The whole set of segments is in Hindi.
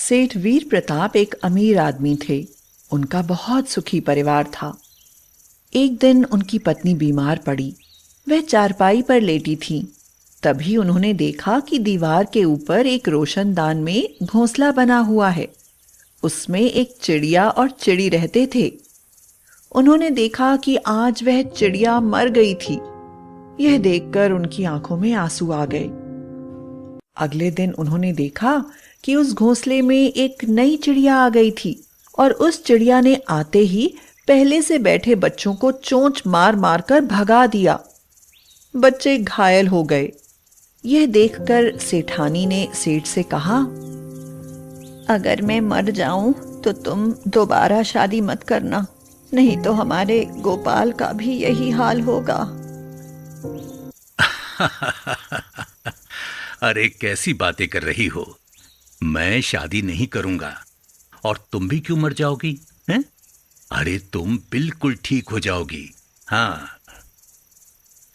सेठ वीर प्रताप एक अमीर आदमी थे। उनका बहुत सुखी परिवार था। एक दिन उनकी पत्नी बीमार पड़ी। वह चारपाई पर लेटी थी। तभी उन्होंने देखा कि दीवार के ऊपर एक रोशनदान में घोंसला बना हुआ है। उसमें एक चिड़िया और चिड़ी रहते थे। उन्होंने देखा कि आज वह चिड़िया मर गई थी। यह देखकर उनकी आंखों में आंसू आ गए। अगले दिन उन्होंने देखा कि उस घोंसले में एक नई चिड़िया आ गई थी और उस चिड़िया ने आते ही पहले से बैठे बच्चों को चोंच मार मार कर भगा दिया। बच्चे घायल हो गए। यह देखकर सेठानी ने सेठ से कहा, अगर मैं मर जाऊं तो तुम दोबारा शादी मत करना, नहीं तो हमारे गोपाल का भी यही हाल होगा। अरे कैसी बातें कर रही हो। मैं शादी नहीं करूंगा और तुम भी क्यों मर जाओगी हैं? अरे तुम बिल्कुल ठीक हो जाओगी। हाँ।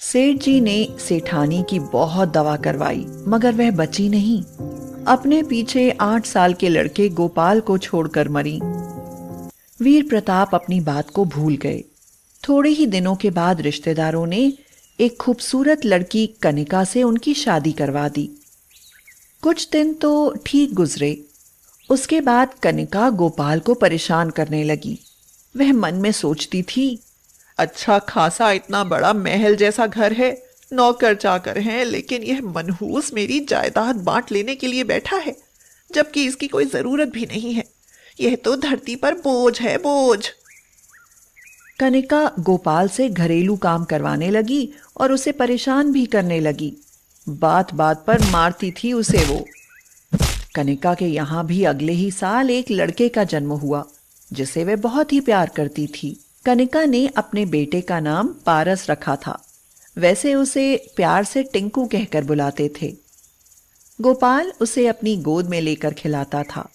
सेठ जी ने सेठानी की बहुत दवा करवाई मगर वह बची नहीं। अपने पीछे 8 साल के लड़के गोपाल को छोड़कर मरी। वीर प्रताप अपनी बात को भूल गए। थोड़े ही दिनों के बाद रिश्तेदारों ने एक खूबसूरत लड़की कनिका से उनकी शादी करवा दी। कुछ दिन तो ठीक गुजरे। उसके बाद कनिका गोपाल को परेशान करने लगी। वह मन में सोचती थी, अच्छा खासा इतना बड़ा महल जैसा घर है, नौकर चाकर हैं, लेकिन यह मनहूस मेरी जायदाद बांट लेने के लिए बैठा है, जबकि इसकी कोई जरूरत भी नहीं है। यह तो धरती पर बोझ है, बोझ। कनिका गोपाल से घरेलू काम करवाने लगी और उसे परेशान भी करने लगी। बात बात पर मारती थी उसे वो। कनिका के यहाँ भी अगले ही साल एक लड़के का जन्म हुआ जिसे वह बहुत ही प्यार करती थी। कनिका ने अपने बेटे का नाम पारस रखा था। वैसे उसे प्यार से टिंकू कहकर बुलाते थे। गोपाल उसे अपनी गोद में लेकर खिलाता था।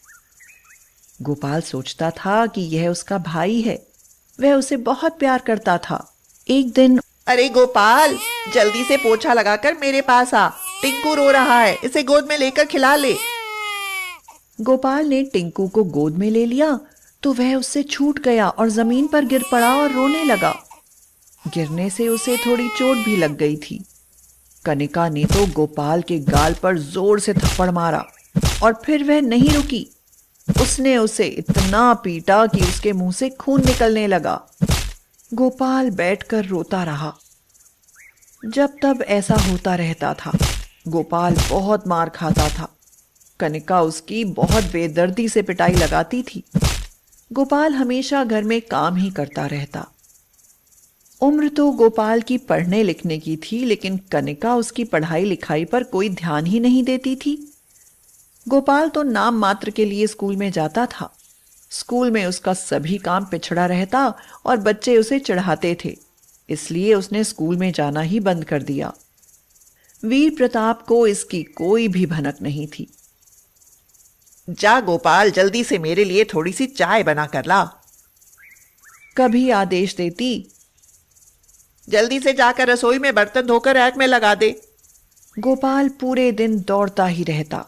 गोपाल सोचता था कि यह उसका भाई है। वह उसे बहुत प्यार करता था। एक दिन, अरे गोपाल, जल्दी से पोछा लगाकर मेरे पास आ, टिंकू रो रहा है, इसे गोद में लेकर खिला ले। गोपाल ने टिंकू को गोद में ले लिया तो वह उससे छूट गया और जमीन पर गिर पड़ा और रोने लगा। गिरने से उसे थोड़ी चोट भी लग गई थी। कनिका ने तो गोपाल के गाल पर जोर से थप्पड़ मारा और फिर वह नहीं रुकी। उसने उसे इतना पीटा कि उसके मुंह से खून निकलने लगा। गोपाल बैठकर रोता रहा। जब तब ऐसा होता रहता था। गोपाल बहुत मार खाता था। कनिका उसकी बहुत बेदर्दी से पिटाई लगाती थी। गोपाल हमेशा घर में काम ही करता रहता। उम्र तो गोपाल की पढ़ने लिखने की थी, लेकिन कनिका उसकी पढ़ाई लिखाई पर कोई ध्यान ही नहीं देती थी। गोपाल तो नाम मात्र के लिए स्कूल में जाता था। स्कूल में उसका सभी काम पिछड़ा रहता और बच्चे उसे चिढ़ाते थे, इसलिए उसने स्कूल में जाना ही बंद कर दिया। वीर प्रताप को इसकी कोई भी भनक नहीं थी। जा गोपाल, जल्दी से मेरे लिए थोड़ी सी चाय बना कर ला। कभी आदेश देती, जल्दी से जाकर रसोई में बर्तन धोकर रैक में लगा दे। गोपाल पूरे दिन दौड़ता ही रहता।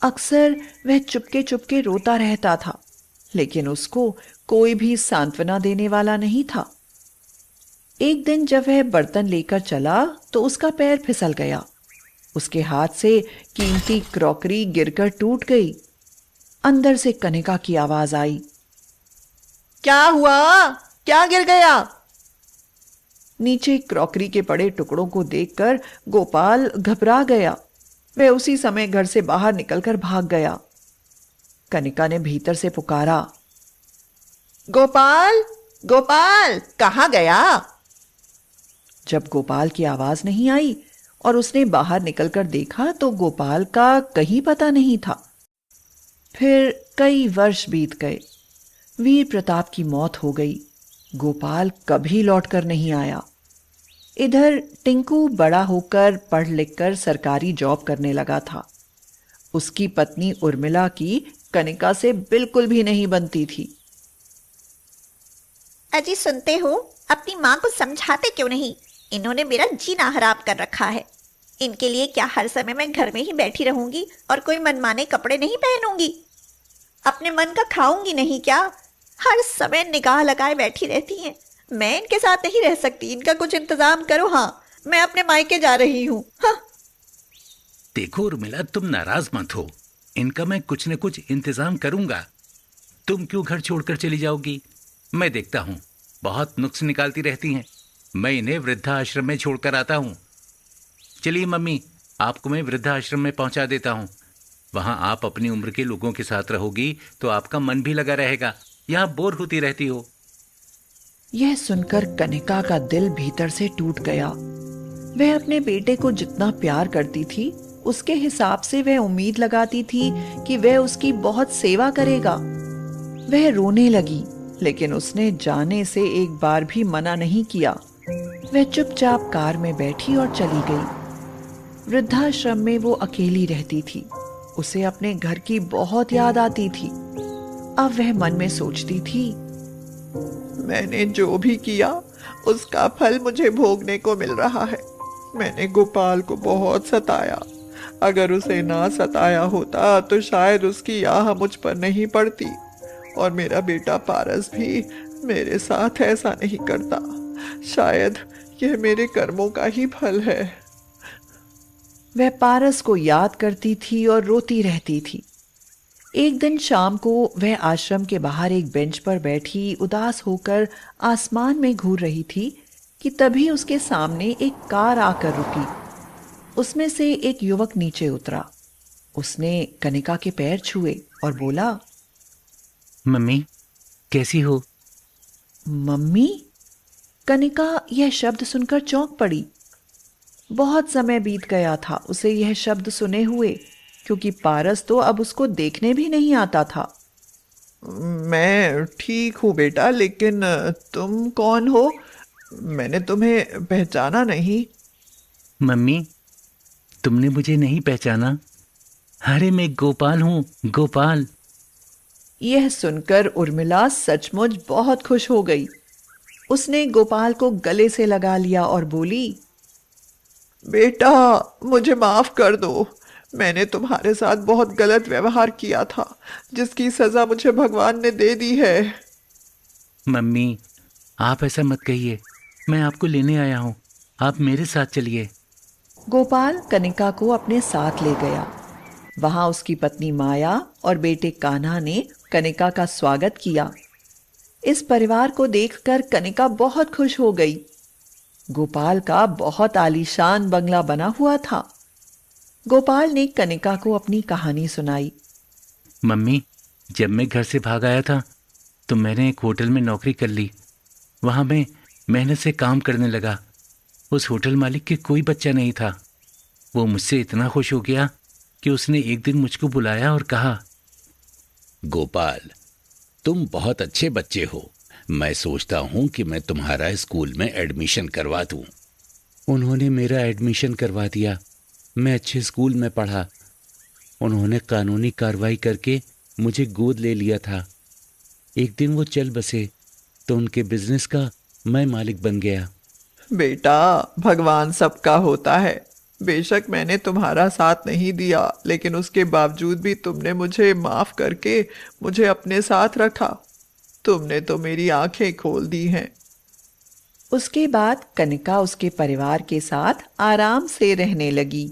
अक्सर वह चुपके चुपके रोता रहता था, लेकिन उसको कोई भी सांत्वना देने वाला नहीं था। एक दिन जब वह बर्तन लेकर चला तो उसका पैर फिसल गया। उसके हाथ से कीमती क्रॉकरी गिरकर टूट गई। अंदर से कनिका की आवाज आई, क्या हुआ? क्या गिर गया? नीचे क्रॉकरी के पड़े टुकड़ों को देखकर गोपाल घबरा गया। वह उसी समय घर से बाहर निकलकर भाग गया। कनिका ने भीतर से पुकारा, गोपाल, गोपाल, कहाँ गया? जब गोपाल की आवाज नहीं आई और उसने बाहर निकलकर देखा तो गोपाल का कहीं पता नहीं था। फिर कई वर्ष बीत गए। वीर प्रताप की मौत हो गई। गोपाल कभी लौटकर नहीं आया। इधर टिंकू बड़ा होकर पढ़ लिखकर सरकारी जॉब करने लगा था। उसकी पत्नी उर्मिला की कनिका से बिल्कुल भी नहीं बनती थी। अजी सुनते हो, अपनी माँ को समझाते क्यों नहीं? इन्होंने मेरा जीना हराम कर रखा है। इनके लिए क्या हर समय मैं घर में ही बैठी रहूंगी और कोई मनमाने कपड़े नहीं पहनूंगी? अपने मन का खाऊंगी नहीं क्या? हर समय निगाह लगाए बैठी रहती हैं। मैं इनके साथ नहीं रह सकती, इनका कुछ इंतजाम करो। हाँ, मैं अपने मायके जा रही हूँ। हाँ। देखो उर्मिला, तुम नाराज मत हो, इनका मैं कुछ न कुछ इंतजाम करूंगा। तुम क्यों घर छोड़कर चली जाओगी? मैं देखता हूँ, बहुत नुक्स निकालती रहती हैं। मैं इन्हें वृद्धाश्रम में छोड़कर आता हूँ। चलिए मम्मी, आपको मैं वृद्धाश्रम में पहुंचा देता हूँ। वहां आप अपनी उम्र के लोगों के साथ रहोगी तो आपका मन भी लगा रहेगा। यहाँ बोर होती रहती हो। यह सुनकर कनिका का दिल भीतर से टूट गया। वह अपने बेटे को जितना प्यार करती थी, उसके हिसाब से वह उम्मीद लगाती थी कि वह उसकी बहुत सेवा करेगा। वह रोने लगी, लेकिन उसने जाने से एक बार भी मना नहीं किया। वह चुपचाप कार में बैठी और चली गई। वृद्धाश्रम में वो अकेली रहती थी। उसे अपने घर की बहुत याद आती थी। अब वह मन में सोचती थी, मैंने जो भी किया उसका फल मुझे भोगने को मिल रहा है। मैंने गोपाल को बहुत सताया। अगर उसे ना सताया होता तो शायद उसकी आह मुझ पर नहीं पड़ती, और मेरा बेटा पारस भी मेरे साथ ऐसा नहीं करता। शायद यह मेरे कर्मों का ही फल है। वह पारस को याद करती थी और रोती रहती थी। एक दिन शाम को वह आश्रम के बाहर एक बेंच पर बैठी उदास होकर आसमान में घूर रही थी कि तभी उसके सामने एक कार आकर रुकी। उसमें से एक युवक नीचे उतरा। उसने कनिका के पैर छुए और बोला, मम्मी, कैसी हो? मम्मी? कनिका यह शब्द सुनकर चौंक पड़ी। बहुत समय बीत गया था उसे यह शब्द सुने हुए, क्योंकि पारस तो अब उसको देखने भी नहीं आता था। मैं ठीक हूँ बेटा, लेकिन तुम कौन हो? मैंने तुम्हें पहचाना नहीं। मम्मी, तुमने मुझे नहीं पहचाना? अरे मैं गोपाल हूँ, गोपाल। यह सुनकर उर्मिला सचमुच बहुत खुश हो गई। उसने गोपाल को गले से लगा लिया और बोली, बेटा, मुझे माफ कर दो। मैंने तुम्हारे साथ बहुत गलत व्यवहार किया था, जिसकी सजा मुझे भगवान ने दे दी है। मम्मी, आप ऐसा मत कहिए। मैं आपको लेने आया हूँ, आप मेरे साथ चलिए। गोपाल कनिका को अपने साथ ले गया। वहां उसकी पत्नी माया और बेटे कान्हा ने कनिका का स्वागत किया। इस परिवार को देखकर कनिका बहुत खुश हो गई। गोपाल का बहुत आलीशान बंगला बना हुआ था। गोपाल ने कनिका को अपनी कहानी सुनाई। मम्मी, जब मैं घर से भाग आया था तो मैंने एक होटल में नौकरी कर ली। वहां मैं मेहनत से काम करने लगा। उस होटल मालिक के कोई बच्चा नहीं था। वो मुझसे इतना खुश हो गया कि उसने एक दिन मुझको बुलाया और कहा, गोपाल, तुम बहुत अच्छे बच्चे हो। मैं सोचता हूं कि मैं तुम्हारा स्कूल में एडमिशन करवा दूं। उन्होंने मेरा एडमिशन करवा दिया। मैं अच्छे स्कूल में पढ़ा। उन्होंने कानूनी कार्रवाई करके मुझे गोद ले लिया था। एक दिन वो चल बसे तो उनके बिजनेस का मैं मालिक बन गया। बेटा, भगवान सबका होता है। बेशक मैंने तुम्हारा साथ नहीं दिया, लेकिन उसके बावजूद भी तुमने मुझे माफ करके मुझे अपने साथ रखा। तुमने तो मेरी आंखें खोल दी हैं। उसके बाद कनिका उसके परिवार के साथ आराम से रहने लगी।